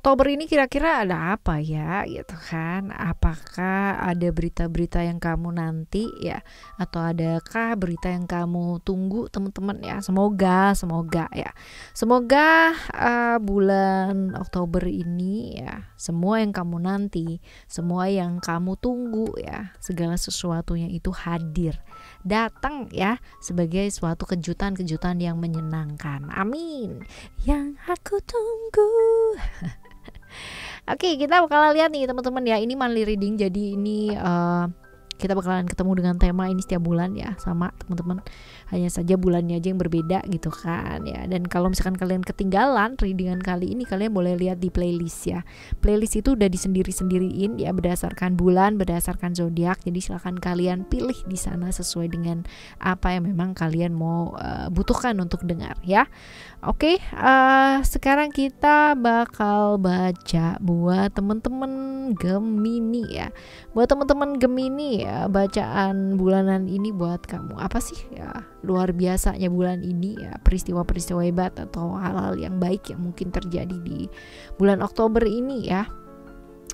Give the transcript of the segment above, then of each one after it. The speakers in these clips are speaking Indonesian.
Oktober ini kira-kira ada apa ya gitu kan? Apakah ada berita-berita yang kamu nanti ya, atau adakah berita yang kamu tunggu teman-teman ya? Semoga ya. Semoga bulan Oktober ini ya, semua yang kamu nanti, semua yang kamu tunggu ya, segala sesuatunya itu hadir, datang ya, sebagai suatu kejutan-kejutan yang menyenangkan. Amin. Yang aku tunggu. Oke, kita bakalan lihat nih teman-teman ya. Ini monthly reading, jadi ini kita bakalan ketemu dengan tema ini setiap bulan ya, sama teman-teman. Hanya saja bulannya aja yang berbeda gitu kan ya. Dan kalau misalkan kalian ketinggalan readingan kali ini, kalian boleh lihat di playlist ya. Playlist itu udah disendiri-sendiriin ya, berdasarkan bulan, berdasarkan zodiak. Jadi silakan kalian pilih di sana sesuai dengan apa yang memang kalian mau butuhkan untuk dengar ya. Oke, sekarang kita bakal baca buat teman-teman Gemini ya. Buat teman-teman Gemini ya, bacaan bulanan ini buat kamu apa sih ya? Luar biasanya bulan ini ya, peristiwa-peristiwa hebat atau hal-hal yang baik yang mungkin terjadi di bulan Oktober ini ya.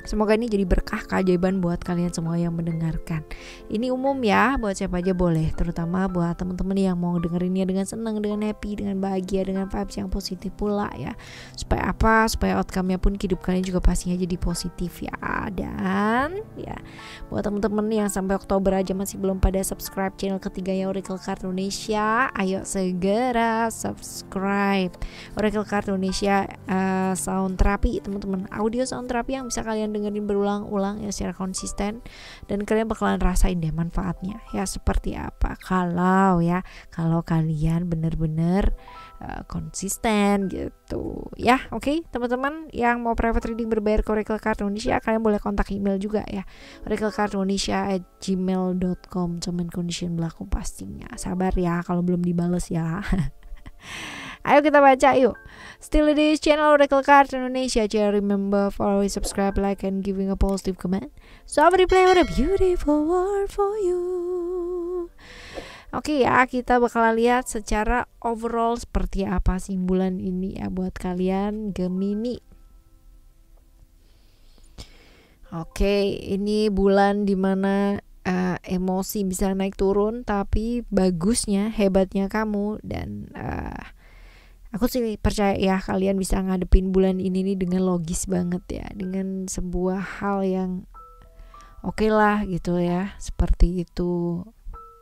Semoga ini jadi berkah keajaiban buat kalian semua yang mendengarkan. Ini umum ya, buat siapa aja boleh, terutama buat teman-teman yang mau dengerinnya dengan senang, dengan happy, dengan bahagia, dengan vibes yang positif pula ya. Supaya apa? Supaya outcome-nya pun hidup kalian juga pastinya jadi positif ya. Dan ya, buat teman-teman yang sampai Oktober aja masih belum pada subscribe channel ketiganya Oracle Card Indonesia, ayo segera subscribe Oracle Card Indonesia. Sound terapi teman-teman, audio sound terapi yang bisa kalian dengerin berulang-ulang ya secara konsisten, dan kalian bakalan rasain deh manfaatnya ya seperti apa kalau kalian bener-bener konsisten gitu ya. Oke, teman-teman yang mau private reading berbayar ke Oracle Card Indonesia, kalian boleh kontak email juga ya, oraclecardindonesia@gmail.com. Cuman condition berlaku pastinya. Sabar ya kalau belum dibales ya. Ayo kita baca yuk. Still it is channel Oracle Card Indonesia. Just remember, follow, subscribe, like, and giving a positive comment. So I play with a beautiful world for you. Oke ya, kita bakalan lihat secara overall seperti apa sih bulan ini ya buat kalian Gemini. Oke, ini bulan dimana emosi bisa naik turun, tapi bagusnya, hebatnya kamu dan aku sih percaya ya kalian bisa ngadepin bulan ini nih dengan logis banget ya, dengan sebuah hal yang oke lah gitu ya, seperti itu.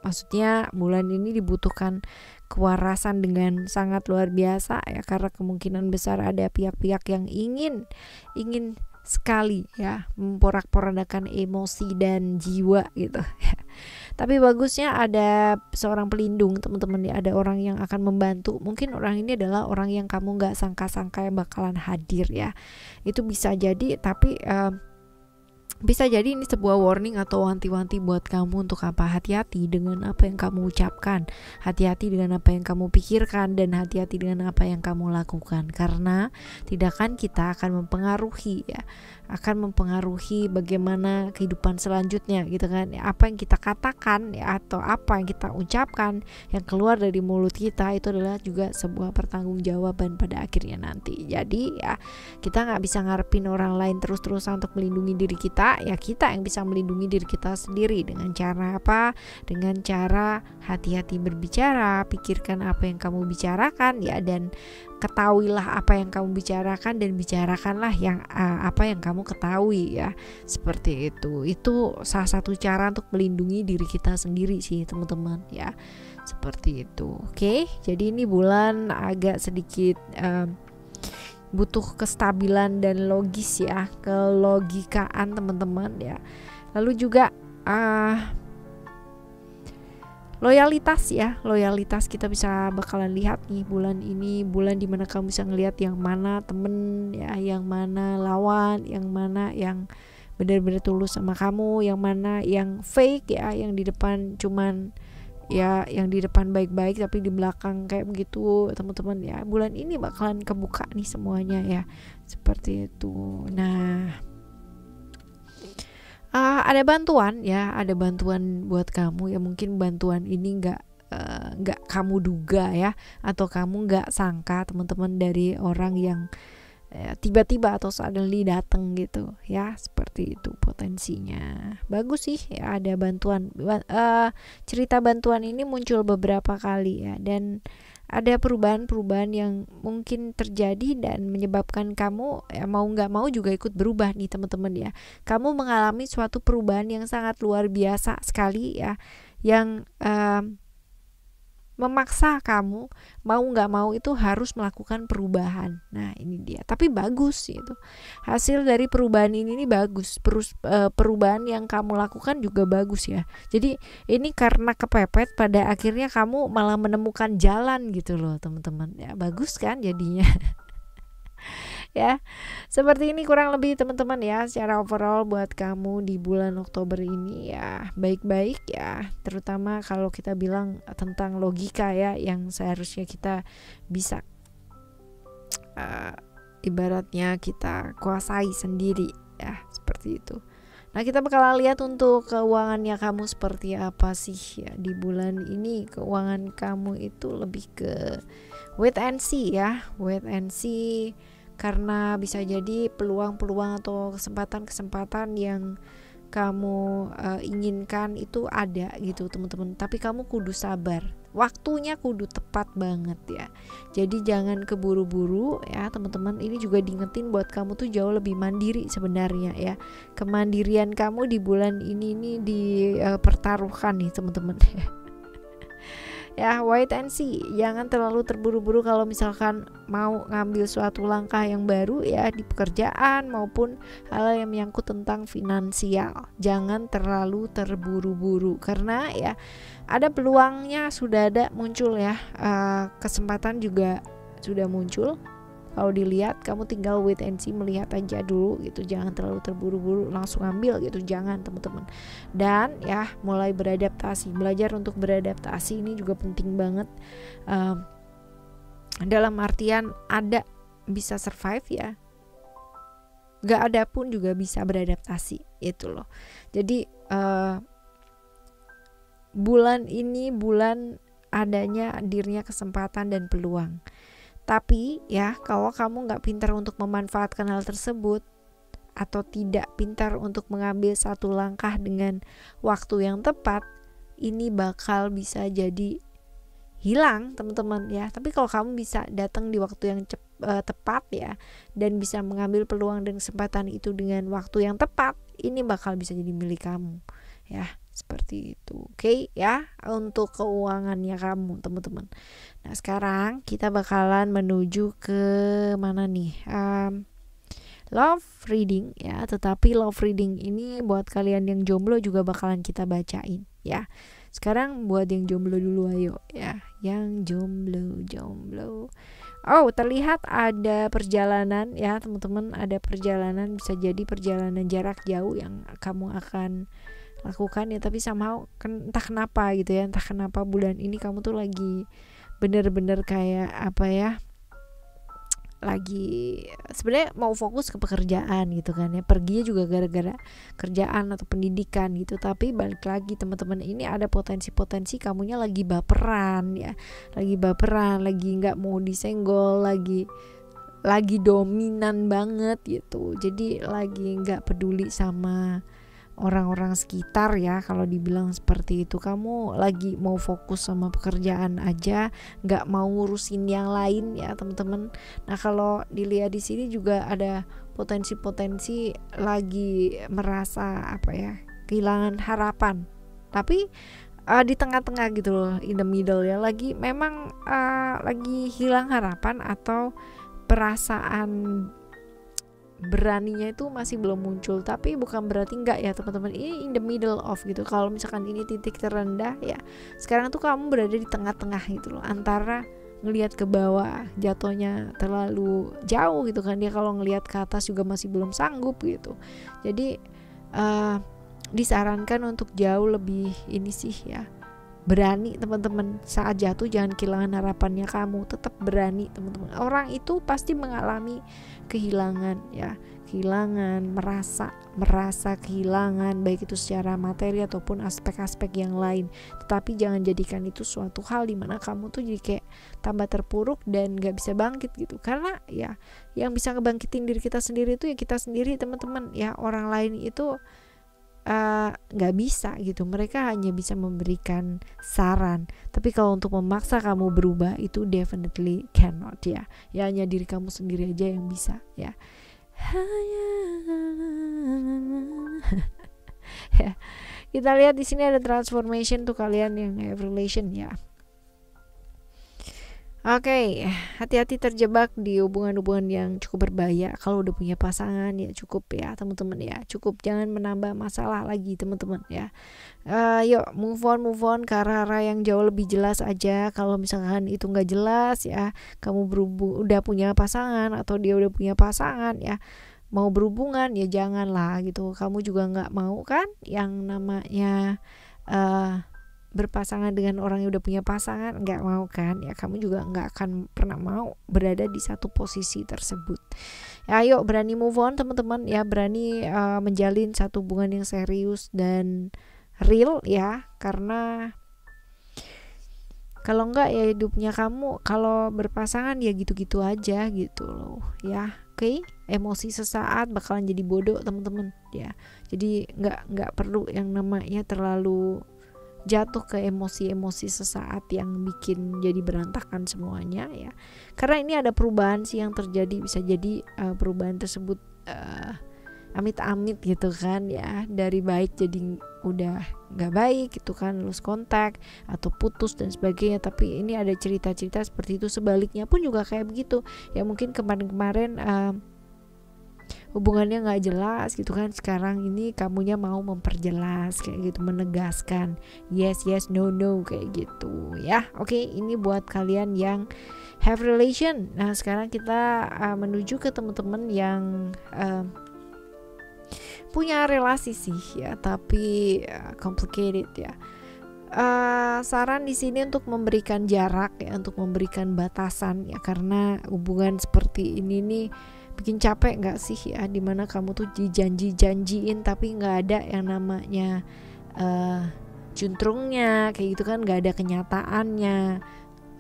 Maksudnya bulan ini dibutuhkan kewarasan dengan sangat luar biasa ya, karena kemungkinan besar ada pihak-pihak yang ingin sekali ya memporak-porandakan emosi dan jiwa gitu ya. Tapi bagusnya ada seorang pelindung teman-teman ya, ada orang yang akan membantu. Mungkin orang ini adalah orang yang kamu gak sangka-sangka yang bakalan hadir ya. Itu bisa jadi, tapi bisa jadi ini sebuah warning atau wanti-wanti buat kamu untuk apa? Hati-hati dengan apa yang kamu ucapkan, hati-hati dengan apa yang kamu pikirkan, dan hati-hati dengan apa yang kamu lakukan, karena tindakan kita akan mempengaruhi ya, akan mempengaruhi bagaimana kehidupan selanjutnya gitu kan. Apa yang kita katakan ya, atau apa yang kita ucapkan yang keluar dari mulut kita itu adalah juga sebuah pertanggungjawaban pada akhirnya nanti. Jadi ya kita nggak bisa ngarepin orang lain terus-terusan untuk melindungi diri kita ya, kita yang bisa melindungi diri kita sendiri. Dengan cara apa? Dengan cara hati-hati berbicara, pikirkan apa yang kamu bicarakan ya, dan ketahuilah apa yang kamu bicarakan, dan bicarakanlah yang apa yang kamu ketahui ya, seperti itu. Itu salah satu cara untuk melindungi diri kita sendiri sih teman-teman ya, seperti itu. Oke, jadi ini bulan agak sedikit butuh kestabilan dan logis ya, kelogikaan teman-teman ya. Lalu juga loyalitas ya, loyalitas kita bisa bakalan lihat nih bulan ini, bulan dimana kamu bisa ngelihat yang mana temen ya, yang mana lawan, yang mana yang benar-benar tulus sama kamu, yang mana yang fake ya, yang di depan cuman ya, yang di depan baik-baik tapi di belakang kayak begitu teman-teman ya. Bulan ini bakalan kebuka nih semuanya ya, seperti itu. Nah, ada bantuan ya, ada bantuan buat kamu ya. Mungkin bantuan ini nggak kamu duga ya, atau kamu nggak sangka teman-teman, dari orang yang tiba-tiba atau suddenly datang gitu ya, seperti itu potensinya. Bagus sih ya, ada bantuan, cerita bantuan ini muncul beberapa kali ya, dan ada perubahan-perubahan yang mungkin terjadi dan menyebabkan kamu ya, mau nggak mau juga ikut berubah nih teman-teman ya. Kamu mengalami suatu perubahan yang sangat luar biasa sekali ya, yang memaksa kamu mau nggak mau itu harus melakukan perubahan. Nah ini dia, tapi bagus itu hasil dari perubahan ini bagus. Perubahan yang kamu lakukan juga bagus ya. Jadi ini karena kepepet, pada akhirnya kamu malah menemukan jalan gitu loh teman-teman ya, bagus kan jadinya. Ya, seperti ini kurang lebih teman-teman ya, secara overall buat kamu di bulan Oktober ini ya, baik-baik ya, terutama kalau kita bilang tentang logika ya, yang seharusnya kita bisa ibaratnya kita kuasai sendiri ya, seperti itu. Nah kita bakalan lihat untuk keuangannya kamu seperti apa sih ya di bulan ini. Keuangan kamu itu lebih ke wait and see ya, wait and see, karena bisa jadi peluang-peluang atau kesempatan-kesempatan yang kamu inginkan itu ada gitu teman-teman, tapi kamu kudu sabar, waktunya kudu tepat banget ya. Jadi jangan keburu-buru ya teman-teman. Ini juga diingetin buat kamu tuh jauh lebih mandiri sebenarnya ya. Kemandirian kamu di bulan ini nih dipertaruhkan nih teman-teman. Ya, wait and see, jangan terlalu terburu-buru kalau misalkan mau ngambil suatu langkah yang baru ya, di pekerjaan maupun hal yang menyangkut tentang finansial. Jangan terlalu terburu-buru, karena ya ada peluangnya sudah ada muncul ya, kesempatan juga sudah muncul. Kalau dilihat, kamu tinggal wait and see, melihat aja dulu gitu, jangan terlalu terburu-buru langsung ambil gitu, jangan teman-teman. Dan ya mulai beradaptasi, belajar untuk beradaptasi ini juga penting banget, dalam artian ada bisa survive ya, gak ada pun juga bisa beradaptasi itu loh. Jadi bulan ini bulan adanya hadirnya kesempatan dan peluang. Tapi ya kalau kamu gak pintar untuk memanfaatkan hal tersebut, atau tidak pintar untuk mengambil satu langkah dengan waktu yang tepat, ini bakal bisa jadi hilang teman-teman ya. Tapi kalau kamu bisa datang di waktu yang tepat ya, dan bisa mengambil peluang dan kesempatan itu dengan waktu yang tepat, ini bakal bisa jadi milik kamu ya. Seperti itu, oke ya, untuk keuangannya kamu teman-teman. Nah sekarang kita bakalan menuju ke mana nih, love reading ya. Tetapi love reading ini buat kalian yang jomblo juga bakalan kita bacain ya. Sekarang buat yang jomblo dulu ayo ya, yang jomblo. Oh, terlihat ada perjalanan ya teman-teman, ada perjalanan, bisa jadi perjalanan jarak jauh yang kamu akan lakukan ya. Tapi somehow entah kenapa gitu ya, entah kenapa bulan ini kamu tuh lagi bener-bener kayak apa ya, lagi sebenarnya mau fokus ke pekerjaan gitu kan ya, perginya juga gara-gara kerjaan atau pendidikan gitu. Tapi balik lagi teman-teman, ini ada potensi-potensi kamunya lagi baperan ya, lagi nggak mau disenggol, lagi dominan banget gitu. Jadi lagi nggak peduli sama orang-orang sekitar ya, kalau dibilang seperti itu. Kamu lagi mau fokus sama pekerjaan aja, nggak mau ngurusin yang lain ya teman-teman. Nah kalau dilihat di sini juga ada potensi-potensi lagi merasa apa ya, kehilangan harapan, tapi di tengah-tengah gitu loh, in the middle ya, lagi memang lagi hilang harapan atau perasaan beraninya itu masih belum muncul. Tapi bukan berarti enggak ya teman-teman, ini in the middle of gitu. Kalau misalkan ini titik terendah ya, sekarang tuh kamu berada di tengah-tengah gitu loh, antara ngelihat ke bawah jatuhnya terlalu jauh gitu kan dia, kalau ngelihat ke atas juga masih belum sanggup gitu. Jadi disarankan untuk jauh lebih ini sih ya, berani teman-teman. Saat jatuh jangan kehilangan harapannya, kamu tetap berani teman-teman. Orang itu pasti mengalami kehilangan ya, kehilangan, merasa kehilangan, baik itu secara materi ataupun aspek-aspek yang lain. Tetapi jangan jadikan itu suatu hal dimana kamu tuh jadi kayak tambah terpuruk dan gak bisa bangkit gitu. Karena ya yang bisa ngebangkitin diri kita sendiri itu ya kita sendiri teman-teman ya. Orang lain itu gak bisa gitu, mereka hanya bisa memberikan saran, tapi kalau untuk memaksa kamu berubah itu definitely cannot ya hanya diri kamu sendiri aja yang bisa ya. Ya, kita lihat di sini ada transformation tuh kalian yang have relation ya. Oke, hati-hati terjebak di hubungan-hubungan yang cukup berbahaya. Kalau udah punya pasangan ya cukup ya teman-teman ya, cukup, jangan menambah masalah lagi teman-teman ya. Yuk move on ke arah-arah yang jauh lebih jelas aja. Kalau misalkan itu nggak jelas ya, kamu udah punya pasangan atau dia udah punya pasangan ya, mau berhubungan ya janganlah gitu. Kamu juga nggak mau kan yang namanya berpasangan dengan orang yang udah punya pasangan, nggak mau kan ya, kamu juga nggak akan pernah mau berada di satu posisi tersebut ya. Ayo berani move on teman-teman ya, berani menjalin satu hubungan yang serius dan real ya, karena kalau enggak ya hidupnya kamu kalau berpasangan ya gitu-gitu aja gitu loh ya. Oke, emosi sesaat bakalan jadi bodoh teman-teman ya. Jadi nggak perlu yang namanya terlalu jatuh ke emosi-emosi sesaat yang bikin jadi berantakan semuanya ya. Karena ini ada perubahan sih yang terjadi, bisa jadi perubahan tersebut amit-amit gitu kan ya, dari baik jadi udah nggak baik gitu kan, lose kontak atau putus dan sebagainya. Tapi ini ada cerita-cerita seperti itu, sebaliknya pun juga kayak begitu ya. Mungkin kemarin-kemarin hubungannya nggak jelas gitu kan, sekarang ini kamunya mau memperjelas kayak gitu, menegaskan yes no kayak gitu ya. Oke, ini buat kalian yang have relation. Nah sekarang kita menuju ke teman-teman yang punya relasi sih ya, tapi complicated ya. Saran di sini untuk memberikan jarak ya, untuk memberikan batasan ya, karena hubungan seperti ini nih bikin capek nggak sih ya, dimana kamu tuh dijanjiin tapi nggak ada yang namanya juntrungnya kayak gitu kan, nggak ada kenyataannya.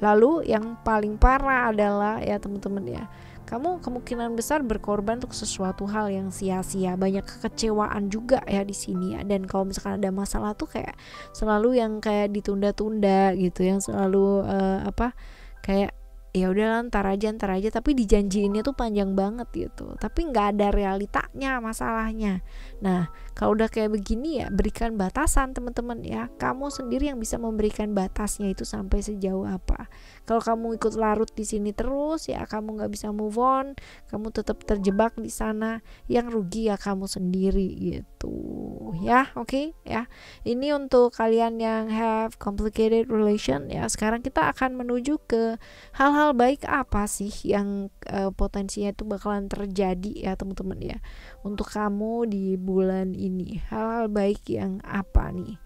Lalu yang paling parah adalah ya teman-teman ya, kamu kemungkinan besar berkorban untuk sesuatu hal yang sia-sia, banyak kekecewaan juga ya di sini ya. Dan kalau misalkan ada masalah tuh kayak selalu yang kayak ditunda-tunda gitu, yang selalu kayak ya udah ntar aja, tapi dijanjiinnya tuh panjang banget gitu, tapi nggak ada realitanya masalahnya. Nah kalau udah kayak begini ya, berikan batasan teman-teman ya. Kamu sendiri yang bisa memberikan batasnya itu sampai sejauh apa. Kalau kamu ikut larut di sini terus ya, kamu nggak bisa move on, kamu tetap terjebak di sana, yang rugi ya kamu sendiri gitu ya. Oke ya, ini untuk kalian yang have complicated relation ya. Sekarang kita akan menuju ke hal-hal baik apa sih yang potensinya itu bakalan terjadi ya teman-teman ya, untuk kamu di bulan ini. Hal-hal baik yang apa nih?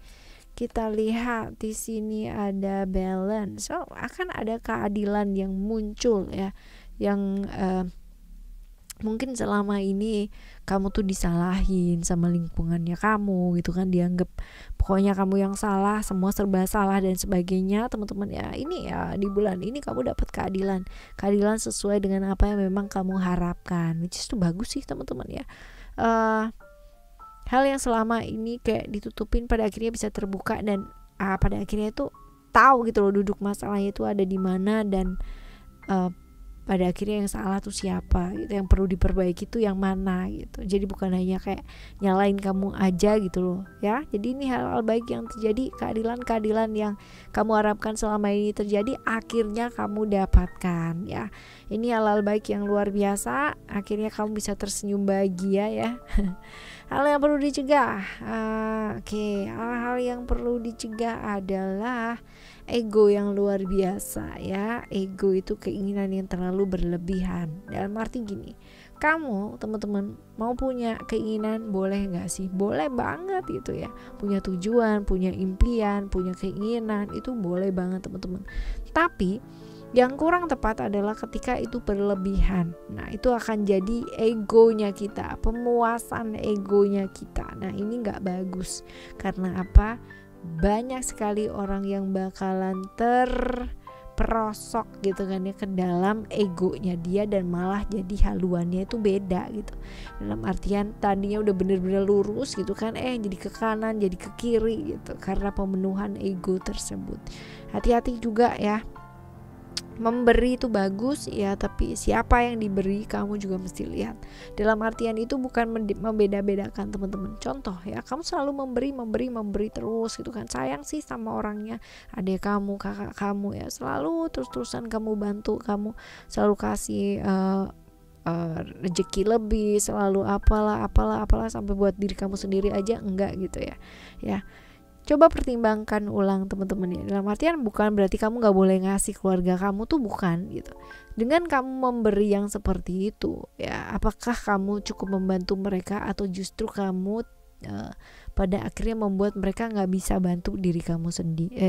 Kita lihat di sini ada balance. Akan ada keadilan yang muncul ya, yang mungkin selama ini kamu tuh disalahin sama lingkungannya kamu gitu kan, dianggap pokoknya kamu yang salah, semua serba salah dan sebagainya teman-teman ya. Ini ya di bulan ini kamu dapat keadilan sesuai dengan apa yang memang kamu harapkan, which is tuh bagus sih teman-teman ya. Hal yang selama ini kayak ditutupin pada akhirnya bisa terbuka, dan pada akhirnya itu tahu gitu loh duduk masalahnya itu ada di mana, dan pada akhirnya yang salah tuh siapa gitu, yang perlu diperbaiki itu yang mana gitu. Jadi bukan hanya kayak nyalain kamu aja gitu loh ya. Jadi ini hal-hal baik yang terjadi, keadilan yang kamu harapkan selama ini terjadi akhirnya kamu dapatkan ya. Ini hal-hal baik yang luar biasa, akhirnya kamu bisa tersenyum bahagia ya. Hal yang perlu dicegah, hal-hal yang perlu dicegah adalah ego yang luar biasa ya. Ego itu keinginan yang terlalu berlebihan. Dalam arti gini, Kamu teman-teman mau punya keinginan, boleh nggak sih? Boleh banget gitu ya. Punya tujuan, punya impian, punya keinginan, itu boleh banget teman-teman. Tapi yang kurang tepat adalah ketika itu berlebihan. Nah itu akan jadi egonya kita, pemuasan egonya kita. Nah ini nggak bagus. Karena apa? Banyak sekali orang yang bakalan perosok gitu kan ya ke dalam egonya dia, dan malah jadi haluannya itu beda gitu. Dalam artian tadinya udah bener-bener lurus gitu kan, jadi ke kanan, jadi ke kiri gitu karena pemenuhan ego tersebut. Hati-hati juga ya. Memberi itu bagus ya, tapi siapa yang diberi kamu juga mesti lihat. Dalam artian itu bukan membeda-bedakan teman-teman. Contoh ya, kamu selalu memberi terus gitu kan. Sayang sih sama orangnya, adik kamu, kakak kamu ya, selalu terus-terusan kamu bantu, kamu selalu kasih rezeki lebih, selalu apalah sampai buat diri kamu sendiri aja enggak gitu ya. Ya. Coba pertimbangkan ulang teman-teman ya. Dalam artian bukan berarti kamu gak boleh ngasih keluarga kamu tuh, bukan gitu. Dengan kamu memberi yang seperti itu ya, apakah kamu cukup membantu mereka atau justru kamu pada akhirnya membuat mereka gak bisa bantu diri kamu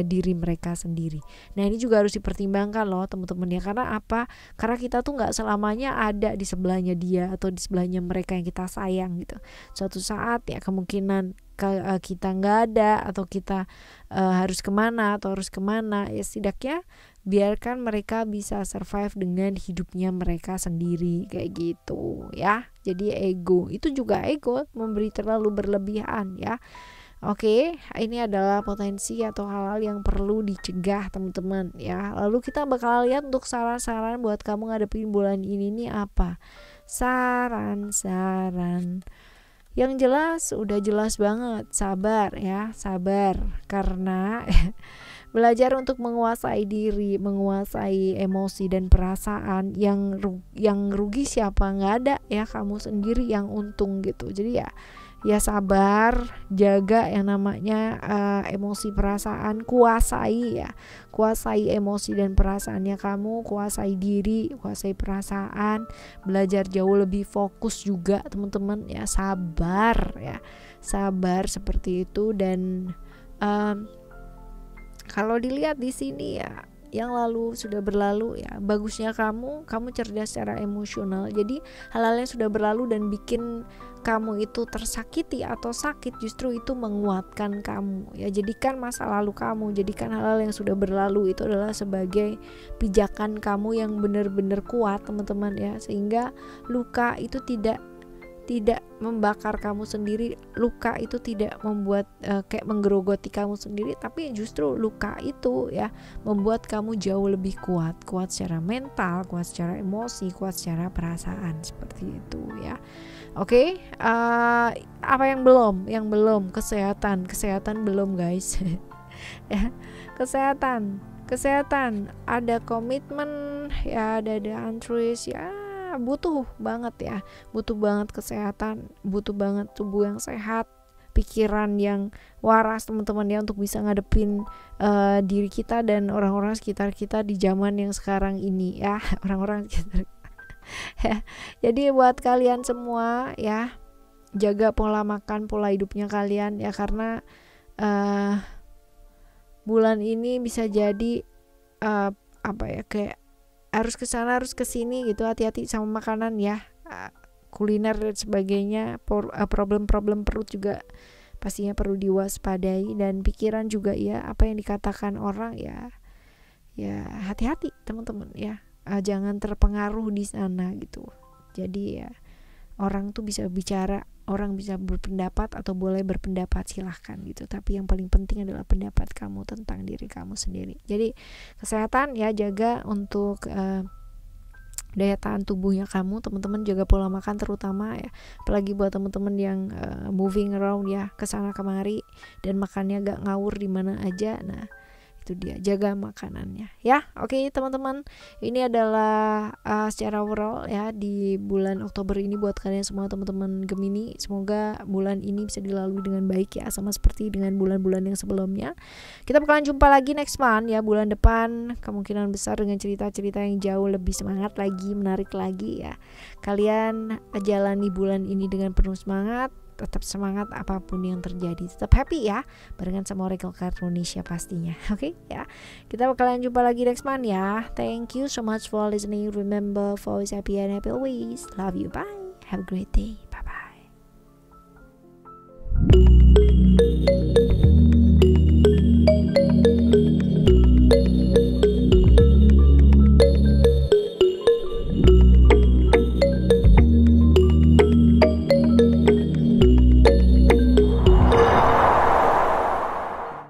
diri mereka sendiri. Nah ini juga harus dipertimbangkan loh teman-teman ya. Karena apa? Karena kita tuh gak selamanya ada di sebelahnya dia atau di sebelahnya mereka yang kita sayang gitu. Suatu saat ya kemungkinan kita nggak ada atau kita harus kemana ya, setidaknya biarkan mereka bisa survive dengan hidupnya mereka sendiri kayak gitu ya. Jadi ego itu juga ego, memberi terlalu berlebihan ya. Oke, ini adalah potensi atau hal-hal yang perlu dicegah teman-teman ya. Lalu kita bakal lihat untuk saran-saran buat kamu ngadepin bulan ini nih apa. Saran-saran yang jelas, udah jelas banget, sabar ya, sabar. Karena belajar untuk menguasai diri, menguasai emosi dan perasaan. Yang rugi siapa? Nggak ada ya, kamu sendiri yang untung gitu. Jadi ya sabar, jaga yang namanya emosi perasaan, kuasai emosi dan perasaannya kamu, kuasai diri, kuasai perasaan, belajar jauh lebih fokus juga teman-teman ya, sabar seperti itu. Dan kalau dilihat di sini ya, yang lalu sudah berlalu ya, bagusnya kamu cerdas secara emosional. Jadi hal-hal yang sudah berlalu dan bikin kamu itu tersakiti atau sakit, justru itu menguatkan kamu ya. Jadikan masa lalu kamu, jadikan hal-hal yang sudah berlalu itu adalah sebagai pijakan kamu yang benar-benar kuat teman-teman ya, sehingga luka itu tidak membakar kamu sendiri, luka itu tidak membuat kayak menggerogoti kamu sendiri, tapi justru luka itu ya membuat kamu jauh lebih kuat secara mental, kuat secara emosi, kuat secara perasaan, seperti itu ya. Oke, apa yang belum? Kesehatan belum guys. Ya, kesehatan ada komitmen ya, ada altruis ya, butuh banget kesehatan, butuh banget tubuh yang sehat, pikiran yang waras teman-teman ya, untuk bisa ngadepin diri kita dan orang-orang sekitar kita di zaman yang sekarang ini ya, orang-orang sekitar ya. Jadi buat kalian semua ya, jaga pola makan, pola hidupnya kalian ya, karena bulan ini bisa jadi kayak harus kesana harus kesini gitu. Hati-hati sama makanan ya, kuliner dan sebagainya. Problem perut juga pastinya perlu diwaspadai, dan pikiran juga ya, apa yang dikatakan orang ya hati-hati teman-teman ya, jangan terpengaruh di sana gitu. Jadi ya, orang tuh bisa bicara, orang bisa berpendapat atau boleh berpendapat, silahkan gitu, tapi yang paling penting adalah pendapat kamu tentang diri kamu sendiri. Jadi kesehatan ya, jaga untuk daya tahan tubuhnya kamu teman-teman, jaga pola makan terutama ya, apalagi buat teman-teman yang moving around ya, kesana kemari dan makannya gak ngawur di mana aja. Nah itu dia, jaga makanannya ya. Oke teman-teman, ini adalah secara overall ya di bulan Oktober ini buat kalian semua teman-teman Gemini. Semoga bulan ini bisa dilalui dengan baik ya, sama seperti dengan bulan-bulan yang sebelumnya. Kita bakalan jumpa lagi next month ya, bulan depan kemungkinan besar dengan cerita-cerita yang jauh lebih semangat lagi, menarik lagi ya. Kalian jalani bulan ini dengan penuh semangat, tetap semangat apapun yang terjadi, tetap happy ya, barengan sama Oracle Card Indonesia pastinya. Oke ya, kita bakalan jumpa lagi next month ya. Thank you so much for listening. Remember, for always happy and happy always. Love you, bye, have a great day.